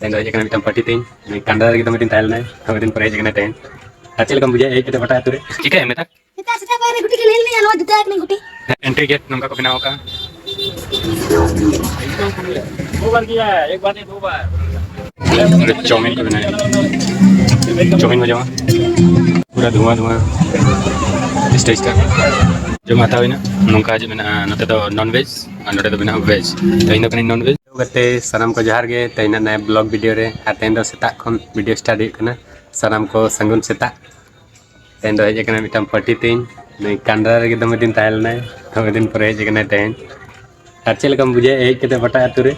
तेन दो हेजकना MITM party तीन कांडा रे दम दिन तालना हम दिन पर हेजकना तेन आचल कम बुझे एक बटा तुरे चिका है मेता kita sudah bayar guti kelil nih alo juta nih guti entry gate नंका को बनाओ का दो बार किया है, एक बार नहीं दो बार। चाउमीन को बनाया चाउमीन में जमा पूरा धुआं धुआं स्टेज का जो माता हुई ना नौका जो मेना नते तो नॉन वेज और नोटे तो बिना वेज तो इन कनी नॉन वेज गते सनम को जहार गे तो इन नया ब्लॉग वीडियो रे तेन दो सेता खन वीडियो स्टार्ट करना सनम को संगुन सेता तेन दो हेजकना मिटम पार्टी तीन नहीं कांडा रे दम दिन तालना दम दिन पर हेजकना तेन आचल कम बुझे एक केते बटा तुरे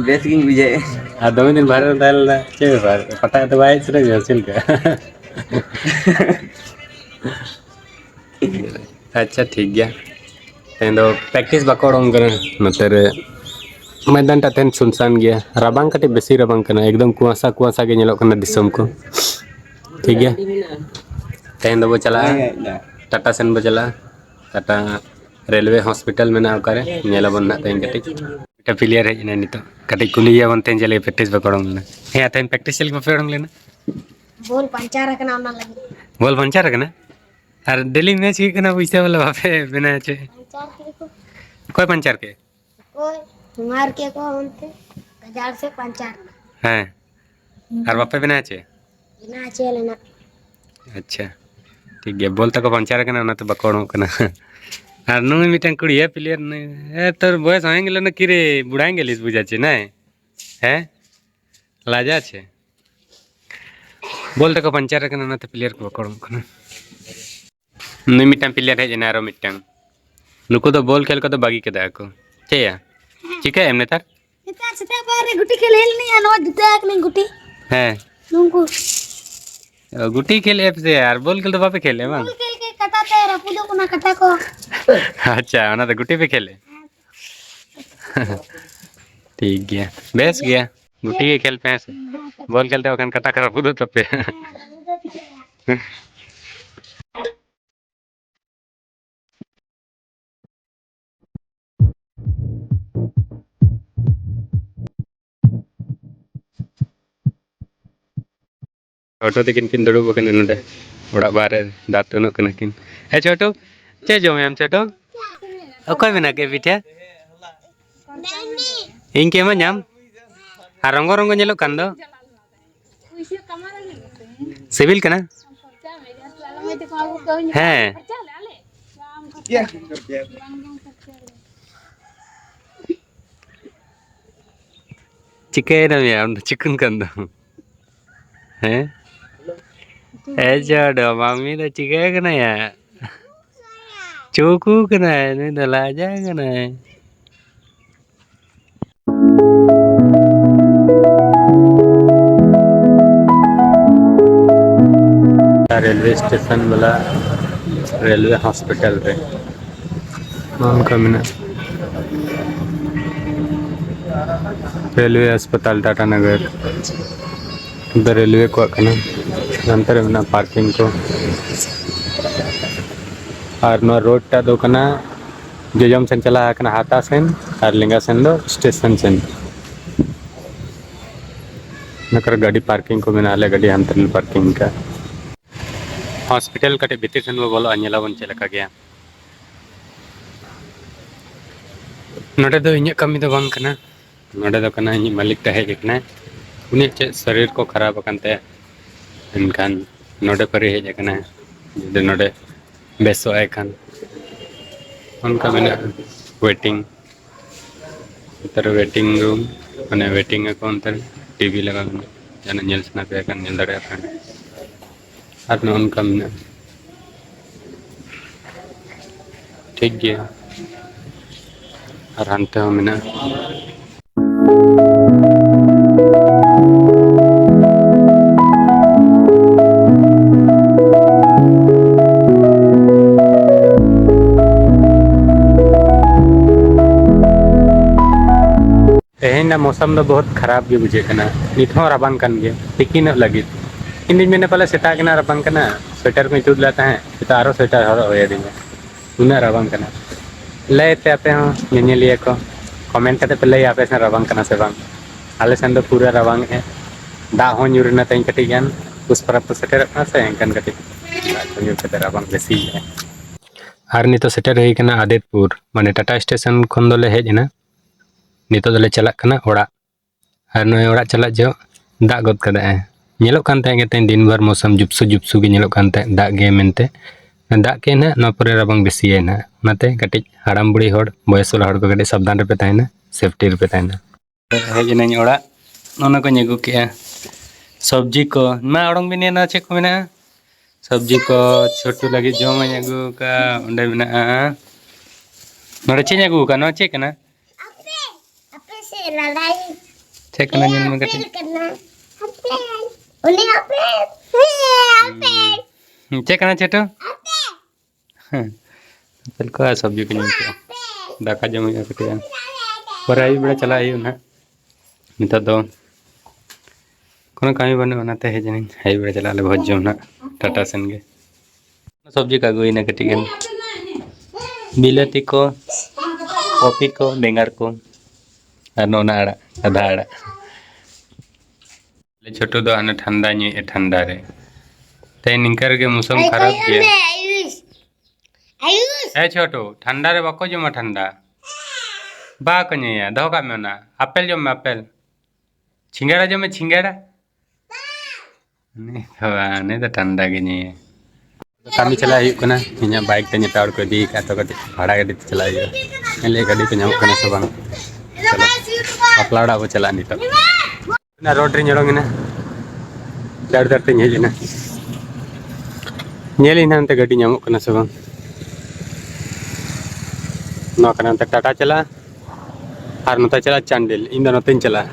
बेस गिन बुझे आ दम दिन बाहर तालना चे बार पटा तो बाय चले हसिल का अच्छा ठीक गया तेन दो प्रैक्टिस बकोड़म कना नतर मैदान टा तेन सुनसान गया राबांग कटे बेसी राबांग कना एकदम कुआसा कुआसा के नेलो कना दिसम को ठीक गया तेन दो चला टाटा सेन बो चला टाटा रेलवे हॉस्पिटल में ना करे नेला बन ना तेन कटे टा प्लेयर है ने नितो कटे कुलिया बन तेन चले प्रैक्टिस बकोड़म ले हे तेन प्रैक्टिस चल को फेड़म लेना bol pancara kena ona lagi बोल पंचार कना और डेली मैच की कना पैसा वाला बापे बिना छे pancar ke ko कोई पंचार के koi mar ke ko unte bajar se pancar हैं और बापे बिना छे na chele na अच्छा ठीक है बोल तक पंचार कना ना तो बकोड़ो कना और नु मिटन कुड़िया प्लेयर ने ए तोर बॉयस होएंगे न किरे बुढ़ाएंगे लिस बुझा छे ना हैं लाजा छे बोल तक पंचार कना ना तो प्लेयर को बकोड़ो कना नु मिटन प्लेयर है जनारो मिटन नुको तो बॉल खेल को तो बागी के दाको चेया ठीक है एमने तार kita sudah bayar guti kelil nih alo juta nih guti हैं nunggu गुटी खेल ऐप से यार बोल खेल तो बापे खेले मां bol kel ke kata te rapudo kuna kata ko अच्छा ना तो गुटी पे खेले ठीक गया बेस गया गुटी के खेल पे ऐसे बॉल खेलते वखन कटा कर खुद तो पे छोटो तकिन किन दुड़ुब कन नडे ओड़ा बारे दात तनो कन किन ए छोटो चे जो मैम छोटो अकोय मेना के बिटिया इन के मनाम आ रंगो रंगो नेलो कान दो सिविल कना हैं चिकन मैम चिकन कान दो हैं ए जोड़ो मामी तो चिका कना या चोकू कना नहीं तो लाजा कना रेलवे स्टेशन वाला रेलवे हॉस्पिटल रे नाम का मिना रेलवे अस्पताल टाटा नगर उधर रेलवे को कना अंतर में पार्किंग को और नो रोड टा दो कना जोजम सेन चला कना हाता सेन और लिंगा सेन दो स्टेशन सेन नकर गाड़ी पार्किंग को मिना ले गाड़ी अंतर पार्किंग का हॉस्पिटल कटे भीतर सेन वो बोलो अनेला बन चला का गया नोडे दो इन्हें कमी तो बंग कना नोडे दो कना इन्हें मालिक तहे कितना उन्हें चे शरीर को खराब करते हैं इनकान नोडे पर ही जगना है जो नोडे बेसो आए खान उनका मैंने वेटिंग इधर वेटिंग रूम मैंने वेटिंग को अंतर टीवी लगा जाना नेल सना पे kan नेल दरे kan और न उनका मैंने ठीक गया और हंते हो मैंने तेहना मौसम तो बहुत खराब भी बुझे कना निथो रबांग कन गे तिकिन लगी इन दिन मैंने पहले सेता कना रबांग कना स्वेटर को चूद लेता है सेता आरो स्वेटर हरो होया दिन उना रबांग कना ले ते आपे हो लिए को कमेंट करते पहले आपे से रबांग कना से बांग आले सन दो पूरा रवांग है दा हो ᱧᱩᱨ ᱛᱮᱧ ᱠᱟᱹᱴᱤᱡ ᱜᱟᱱ ᱯᱩᱥ ᱯᱟᱨᱟᱵᱽ ᱠᱚ ᱥᱮᱴᱮᱨᱚᱜ ᱠᱟᱱᱟ ᱥᱮ ᱮᱱᱠᱷᱟᱱ ᱠᱟᱹᱴᱤᱡ ᱫᱟᱜ ᱠᱚ ᱧᱩᱨ ᱠᱟᱛᱮ ᱨᱟᱵᱟᱝ ᱵᱮᱥᱤ है और नितो सेटर हुई कना आदितपुर माने टाटा स्टेशन खन दोले हेज एना नितो दोले चलाक कना ओड़ा और नय ओड़ा चला जो दाग गद कदा है ñeloग कान तहे गे दिन भर मौसम जुपसु जुपसु गे ñeloग कान तहे दाग गे मेनते दाग के ना नो परे रबांग बेसी है ना नाते कटिज हाड़ाम बुढ़ी हड़ बयसुल हड़ को कटिज सावधान रे पे तहेना सेफ्टी रे पे तहेना हेज एनाñ ओड़ा नोना को अगू के सब्जी को मा ओडोंग बिने ना चे को मेना सब्जी को छोटू लगी जम अगू का ओंडे मेना नोडे चे अगू का नो चे कना अपे से लड़ाई चे कना ñen में कटिज करना अपे उन्हें अपे चे कना छोटू अपे चल को सब्जी को ñen के दाका जम कटिज पर आई बड़ा चला आई ना नितो दो कोनो कमी बने बनाते है जनी हाई बड़े चला ले भोज जम ना टाटा सेन गे सब्जी का गोई ना कटिज बिलाती को कॉफी को बेंगार को और नोना आड़ा आधा आड़ा ले छोटू दो आने ठंडा नी ठंडा रे ते निकर के मौसम खराब के आयुष ए छोटू ठंडा रे बको जमा ठंडा बा कन्या धोका में ना एप्पल जम एप्पल छिंगाड़ा जम छिंगाड़ा नहीं तो ठंडा के नहीं है कमी चला हुई इन बाइक ते नेताड़ को दी का तो भाड़ा गाड़ी चला ले गाड़ी को नाम से बांग चलो अपलाड़ा वो चला नित रोड रे जड़ोंगना दाड़ दाड़ ते हेजना नेलिना अंते गाड़ी नाम से बांग नौकना टाटा चला और नोता चला चांडिल इन दो नोतें चला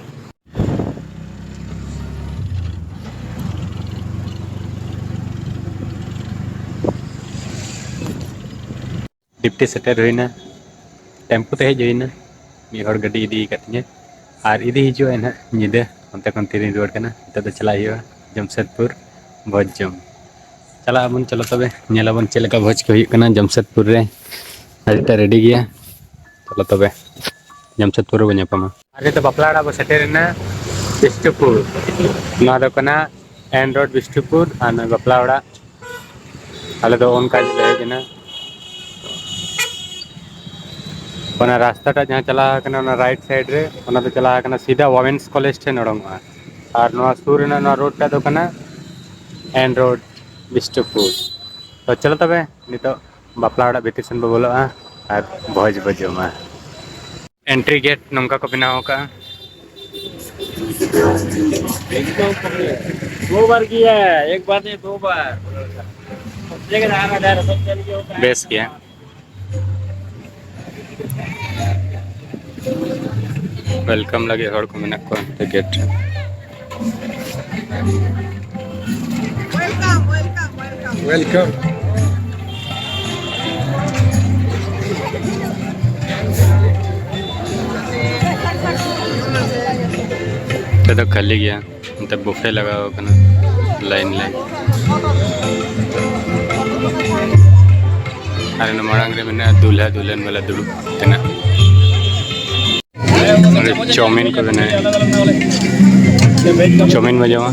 डिप्टी सेटर हुईना टेम्पो ते हजना मिहर गाड़ी इदी कतिया और इदी हिजो है ना निदे अंते खन तीन रुआड़ कना तो चला हुआ जमशेदपुर भोज जम चला बन चलो तबे नेलाबन चेलका भोज को हुई कना जमशेदपुर रे अड़ीटा रेडी गया चलो तबे जमशेदपुर रे बपमा अरे तो बापलाड़ा बो सेटेरना बिष्टुपुर ना दो कना एन रोड बिष्टुपुर और बापलाड़ा आले दो उनका ले हजना रास्ता जहाँ चला राइट साइड रे तो चला सीधा वोमेंस कॉलेज ठेन ओडोंगा और सूर रोड टा एन रोड बिष्टुपुर तो चलो तबे नितो बापला ओड़ा भीतर सेन बो बोलोआ और भोज बो जमा एंट्री गेट नौका को बनाव का 2 बार किया है, एक बार नहीं 2 बार बेस किया वेलकम लगे हर को मेना को गेट वेलकम तो खाली गया तब बुफे लगा हो कना लाइन लाइन अरे मांग रे मेना दूल्हा दुल्हन वाला दुड़ुब तना चाउमीन को बना चाउमीन में जमा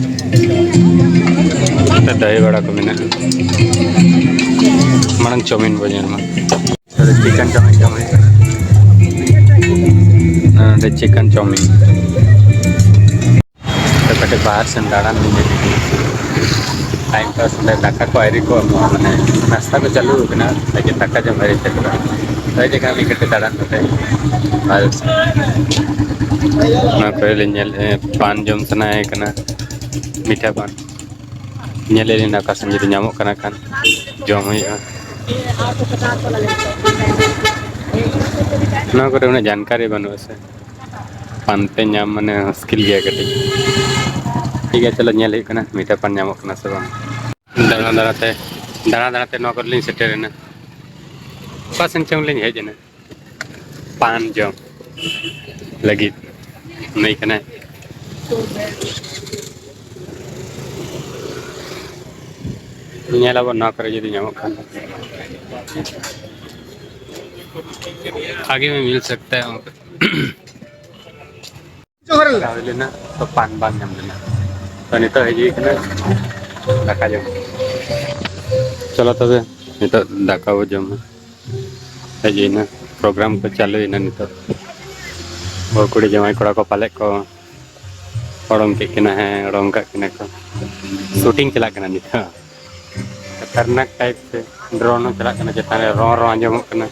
दही बड़ा को बना मांग चाउमीन बजा चिकन चाउमीन चिकन चाउमीन तो बाहर से दाड़ा टाइम पास दाका को आयरी को माने नाश्ता को चालू होना लेकिन दाका जब मेरे चलता तो जगह भी कटे दाड़ा होते ना कोई पान जम तना है कना मीठा पान नेले नाका संजय नामो कना खान जम हुआ ना को उन्हें जानकारी बनवा से पानते नाम माने मुश्किल गया कटे ठीक है चलो नेल हुआ मीठा पान नामो कना से बांग दाड़ा दाड़ाते ना कर लिंग सेटर ना पासन चंग लिंग हेजना पान जम लगी नहीं कना नेला ना करे यदि नामो खान आगे में मिल सकता है Rồi lên á, có pan bang nhầm lên. Rồi nito heji kena daka jom. Chalo tobe nito daka bo jom. Heji na program ko chalu ina nito. Bo kudi jamai koda ko palek ko orang ke kena hai orang ka kena ko. Shooting chala kena nito. Khataरनाक type से drone चला कना चेतान रो रो आंजमक कना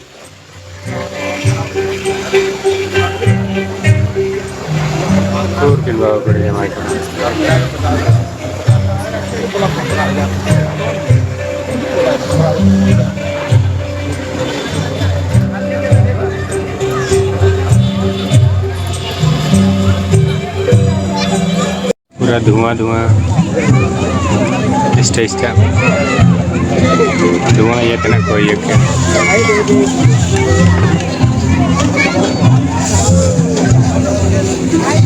दूर किन बाबा पड़े जमाई को पूरा धुआं धुआं स्टेज का धुआं ये कना कोई ये क्या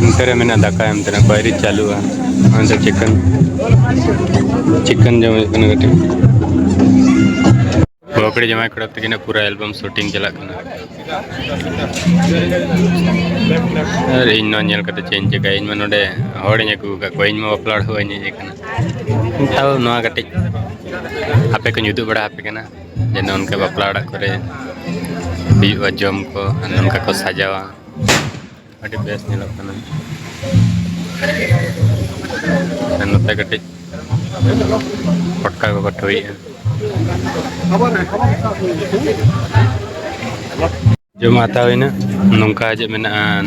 अंतरे में ना दका है अंतरे बाहरी चालू है अंदर चिकन जो कना कटे बोकड़ी जमा कड़ा तक ना पूरा एल्बम शूटिंग चला कना अरे इन नॉन कते चेंज का इन मनोडे हॉर्ड ने को कोई इन में अपलोड हुआ नहीं कना ताऊ नवा कटे आपे को यूट्यूब बड़ा आपे कना जेना उनके बपला अड़ा करे बिवा जम को उनका को सजावा अड़ी बेस नहीं लगता ना नते कटे पटका को कटोई जो माता हुई ना नौका जे में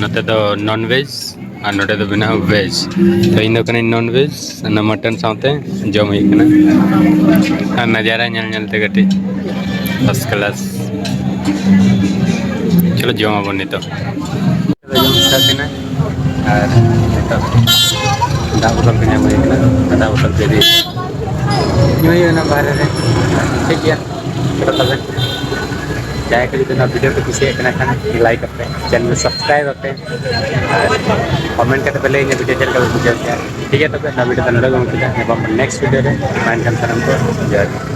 नते तो नॉन वेज और नोटे तो बिना वेज तो इन कने नॉन वेज ना मटन साथे जम हुई कना और नज़ारा ñal ñal te कटे फर्स्ट क्लास चलो जम बन तो जम स्टार्ट ना और दा बोतल के हुई कना दा बोतल के दी ᱧᱩᱭ ना बाहर रे ठीक गया चलो तबे जाए के लिए वीडियो को कुछ खान लाइक करते चैनल सब्सक्राइब करते और कमेंट करते पहले इन वीडियो चल कर बुझे ठीक है तब ना वीडियो तो नोड़ा नेक्स्ट वीडियो रे माइंड कंसर्न को जय